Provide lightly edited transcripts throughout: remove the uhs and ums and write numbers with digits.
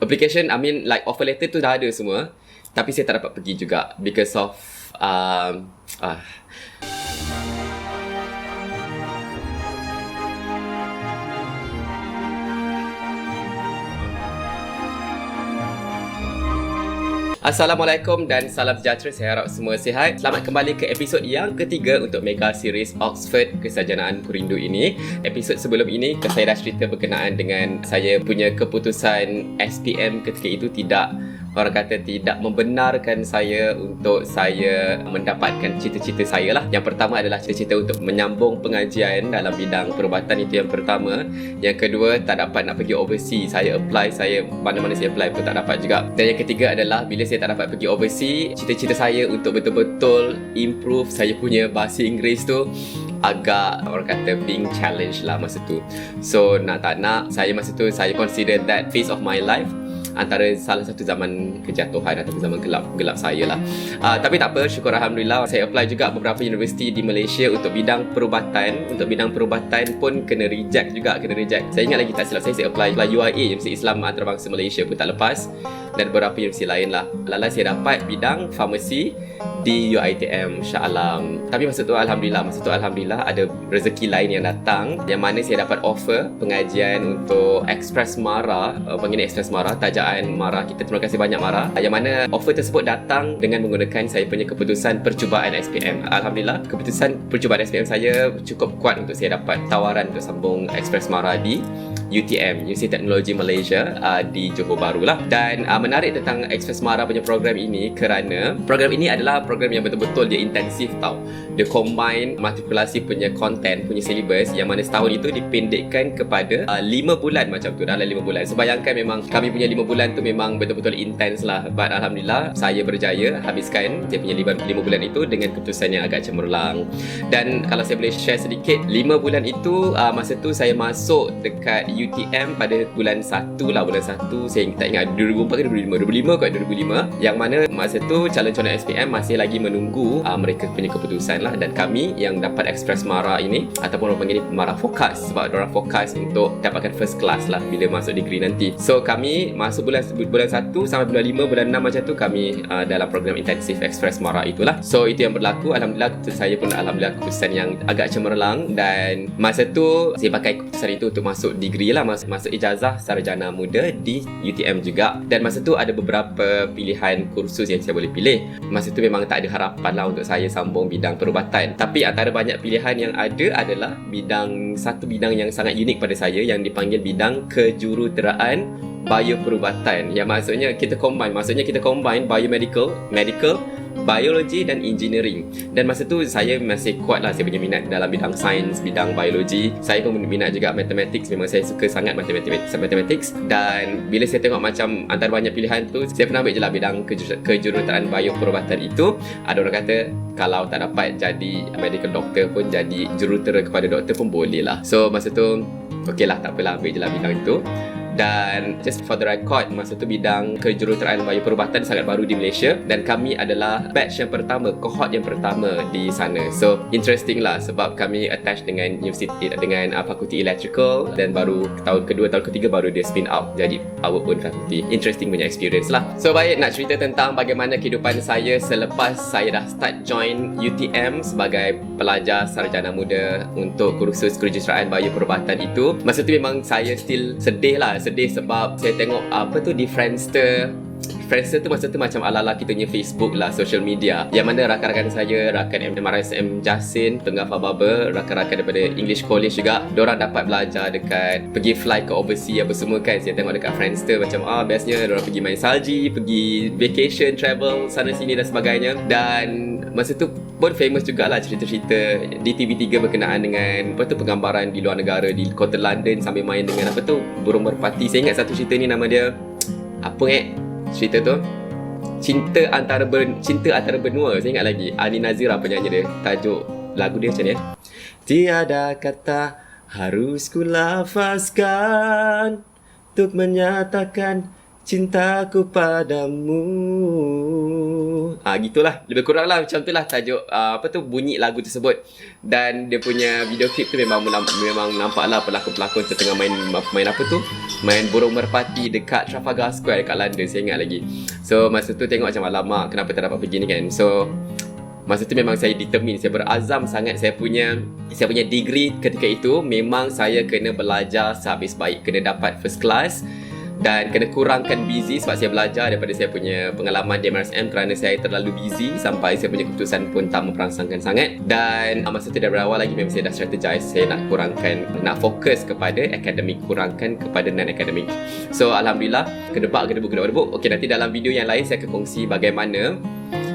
application, I mean like offer letter tu dah ada semua, tapi saya tak dapat pergi juga because of Assalamualaikum dan salam sejahtera. Saya harap semua sihat. Selamat kembali ke episod yang ketiga untuk mega series Oxford Kesarjanaan Perindu ini. Episod sebelum ini saya dah cerita berkenaan dengan saya punya keputusan SPM ketika itu tidak membenarkan saya untuk saya mendapatkan cita-cita saya lah. Yang pertama adalah cita-cita untuk menyambung pengajian dalam bidang perubatan, itu yang pertama. Yang kedua, tak dapat nak pergi overseas. Saya apply, mana-mana saya apply pun tak dapat juga. Dan yang ketiga adalah bila saya tak dapat pergi overseas, cita-cita saya untuk betul-betul improve saya punya bahasa Inggeris tu agak orang kata being challenged lah masa tu. So nak tak nak, saya masa tu saya consider that phase of my life antara salah satu zaman kejatuhan atau zaman gelap saya lah. Tapi tak apa, syukur Alhamdulillah saya apply juga beberapa universiti di Malaysia untuk bidang perubatan. Untuk bidang perubatan pun kena reject. Saya ingat lagi tak silap saya apply UIA, Universiti Islam Antarabangsa Malaysia pun tak lepas, dan beberapa universiti lain lah. Lala saya dapat bidang farmasi di UiTM Shah Alam. Tapi masa tu Alhamdulillah ada rezeki lain yang datang, yang mana saya dapat offer pengajian untuk Express Mara, panggilnya Express Mara, tajaan Mara kita. Terima kasih banyak Mara. Yang mana offer tersebut datang dengan menggunakan saya punya keputusan percubaan SPM. Alhamdulillah, keputusan percubaan SPM saya cukup kuat untuk saya dapat tawaran untuk sambung Express Mara di UTM, Universiti Teknologi Malaysia di Johor Bahru lah. Dan menarik tentang Express Mara punya program ini kerana program ini adalah program yang betul-betul dia intensif tau. Dia combine matrikulasi punya content, punya syllabus, yang mana setahun itu dipendekkan kepada 5 bulan macam tu, dalam 5 bulan. So bayangkan memang kami punya 5 bulan tu memang betul-betul intens lah. But Alhamdulillah saya berjaya habiskan saya punya 5 bulan itu dengan keputusan yang agak cemerlang. Dan kalau saya boleh share sedikit, 5 bulan itu masa tu saya masuk dekat UTM pada bulan 1 lah. Bulan 1 saya tak ingat 2004 ke 2005 kot, 2005, yang mana masa tu calon-calon SPM masih lagi menunggu mereka punya keputusan lah. Dan kami yang dapat Express Mara ini, ataupun orang panggil ni Mara Fokus, sebab orang fokus untuk dapatkan first class lah bila masuk degree nanti. So kami masuk bulan 1 sampai bulan 5, bulan 6 macam tu kami dalam program intensif Express Mara itulah. So itu yang berlaku. Alhamdulillah saya pun keputusan yang agak cemerlang, dan masa tu saya pakai keputusan itu untuk masuk degree lah, masuk ijazah sarjana muda di UTM juga. Dan masa tu ada beberapa pilihan kursus yang saya boleh pilih. Masa tu memang tak ada harapan lah untuk saya sambung bidang perubatan, tapi antara banyak pilihan yang ada adalah satu bidang yang sangat unik pada saya, yang dipanggil bidang kejuruteraan bioperubatan, yang maksudnya kita combine biomedical, medical, biologi dan engineering. Dan masa tu saya masih kuat lah, saya punya minat dalam bidang sains, bidang biologi. Saya pun minat juga mathematics, memang saya suka sangat mathematics. Dan bila saya tengok macam antara banyak pilihan tu, saya pernah ambil je lah bidang kejuruteraan bioperubatan itu. Ada orang kata kalau tak dapat jadi medical doctor pun jadi jurutera kepada doktor pun boleh lah. So masa tu okey lah, tak apalah, ambil je lah bidang itu. Dan just for the record, masa tu bidang kejuruteraan bioperubatan sangat baru di Malaysia, dan kami adalah batch yang pertama, cohort yang pertama di sana. So interesting lah, sebab kami attach dengan universiti, dengan fakulti electrical, dan baru tahun kedua, tahun ketiga baru dia spin out jadi our own faculty. Interesting punya experience lah. So baik, nak cerita tentang bagaimana kehidupan saya selepas saya dah start join UTM sebagai pelajar sarjana muda untuk kursus kejuruteraan bioperubatan itu. Masa tu memang saya still sedih sebab saya tengok apa tu di Friendster tu masa tu macam ala-ala kita punya Facebook lah, social media, yang mana rakan-rakan saya, rakan MRSM Jasin, Tengah Fababa, rakan-rakan daripada English College juga, diorang dapat belajar dekat, pergi fly ke overseas apa semua kan. Saya tengok dekat Friendster macam bestnya diorang pergi main salji, pergi vacation, travel sana sini dan sebagainya. Dan masa tu pun famous jugalah cerita-cerita di TV3 berkenaan dengan penggambaran di luar negara, di kota London sambil main dengan burung merpati. Saya ingat satu cerita ni, nama dia cerita tu Cinta Antara Benua. Saya ingat lagi, Ali Nazira penyanyi dia. Tajuk lagu dia macam ni, tiada kata harus ku lafazkan untuk menyatakan cintaku padamu. Gitulah, lebih kurang lah macam tu lah tajuk bunyi lagu tersebut. Dan dia punya video klip tu memang nampak lah pelakon-pelakon tu tengah main burung merpati dekat Trafalgar Square dekat London, saya ingat lagi. So masa tu tengok macam alamak, kenapa tak dapat pergi ni kan. So masa tu memang saya determine, saya berazam sangat. Saya punya degree ketika itu memang saya kena belajar sehabis baik, kena dapat first class dan kena kurangkan busy sebab saya belajar daripada saya punya pengalaman di MRSM, kerana saya terlalu busy sampai saya punya keputusan pun tak memperangsangkan sangat. Dan masa tu dari awal lagi memang saya dah strategize, saya nak fokus kepada akademik, kurangkan kepada non-akademik. So Alhamdulillah, kedebak. Okey, nanti dalam video yang lain saya akan kongsi bagaimana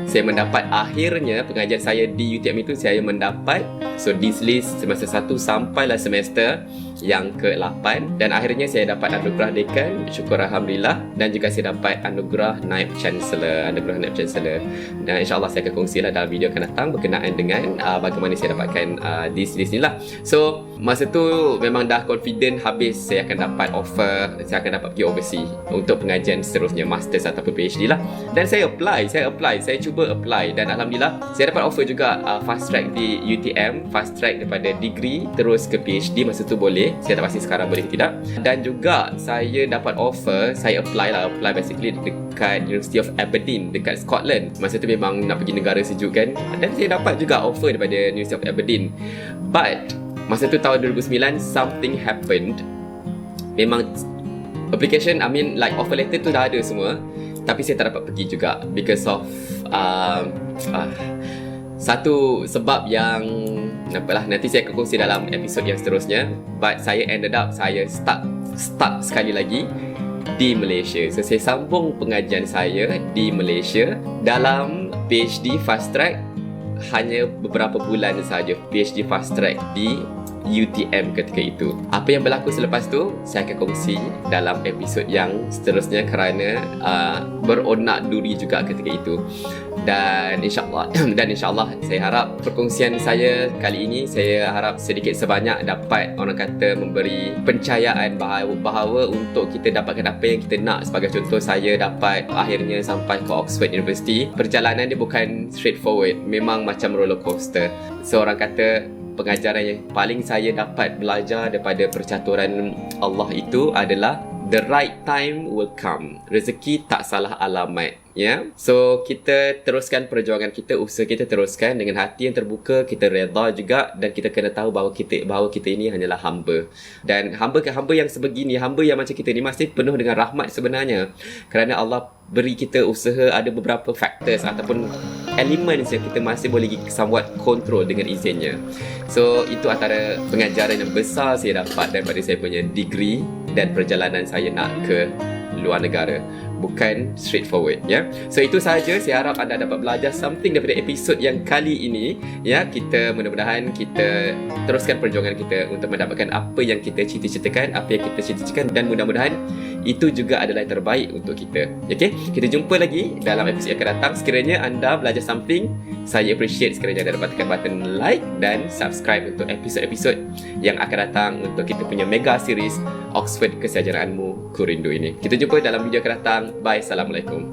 saya mendapat akhirnya pengajian saya di UTM itu. Saya mendapat this list semester 1 sampailah semester yang ke-8, dan akhirnya saya dapat anugerah dekan, syukur Alhamdulillah, dan juga saya dapat anugerah Naib Chancellor. Dan insyaAllah saya akan kongsilah dalam video akan datang berkenaan dengan bagaimana saya dapatkan this list ni lah. So masa tu memang dah confident habis saya akan dapat offer, saya akan dapat pergi overseas untuk pengajian seterusnya, masters ataupun PhD lah. Dan saya cuba apply, dan Alhamdulillah saya dapat offer juga fast track di UTM, fast track daripada degree terus ke PhD. Masa tu boleh, saya tak pasti sekarang boleh ke tidak. Dan juga saya dapat offer, saya apply basically dekat University of Aberdeen dekat Scotland. Masa tu memang nak pergi negara sejuk kan, dan saya dapat juga offer daripada University of Aberdeen. But masa tu tahun 2009 something happened. Memang application, offer letter tu dah ada semua, tapi saya tak dapat pergi juga because of satu sebab yang nanti saya akan kongsi dalam episod yang seterusnya. But saya ended up stuck sekali lagi di Malaysia. So saya sambung pengajian saya di Malaysia dalam PhD fast track, hanya beberapa bulan sahaja PhD fast track di UTM ketika itu. Apa yang berlaku selepas tu saya akan kongsi dalam episod yang seterusnya, kerana beronak duri juga ketika itu. Dan insyaAllah saya harap perkongsian saya kali ini, saya harap sedikit sebanyak dapat orang kata memberi pencahayaan bahawa untuk kita dapatkan apa yang kita nak. Sebagai contoh, saya dapat akhirnya sampai ke Oxford University. Perjalanan dia bukan straightforward, memang macam roller coaster. So orang kata pengajaran yang paling saya dapat belajar daripada percaturan Allah itu adalah the right time will come. Rezeki tak salah alamat. So kita teruskan perjuangan kita, usaha kita teruskan dengan hati yang terbuka, kita redha juga, dan kita kena tahu bahawa kita ini hanyalah hamba. Dan hamba yang sebegini, hamba yang macam kita ni masih penuh dengan rahmat sebenarnya, kerana Allah beri kita usaha, ada beberapa factors ataupun elements yang kita masih boleh somewhat control dengan izinnya. So itu antara pengajaran yang besar saya dapat daripada saya punya degree dan perjalanan saya nak ke luar negara. Bukan straightforward, So itu sahaja. Saya harap anda dapat belajar something daripada episod yang kali ini, Kita mudah-mudahan kita teruskan perjuangan kita untuk mendapatkan apa yang kita cita-citakan, dan mudah-mudahan itu juga adalah yang terbaik untuk kita. Okay, kita jumpa lagi dalam episod yang akan datang. Sekiranya anda belajar something, saya appreciate sekiranya anda dapat tekan button like dan subscribe untuk episod-episod yang akan datang untuk kita punya mega series Oxford Kesejahteraanmu Ku Rindu ini. Kita jumpa dalam video akan datang. Bye, Assalamualaikum.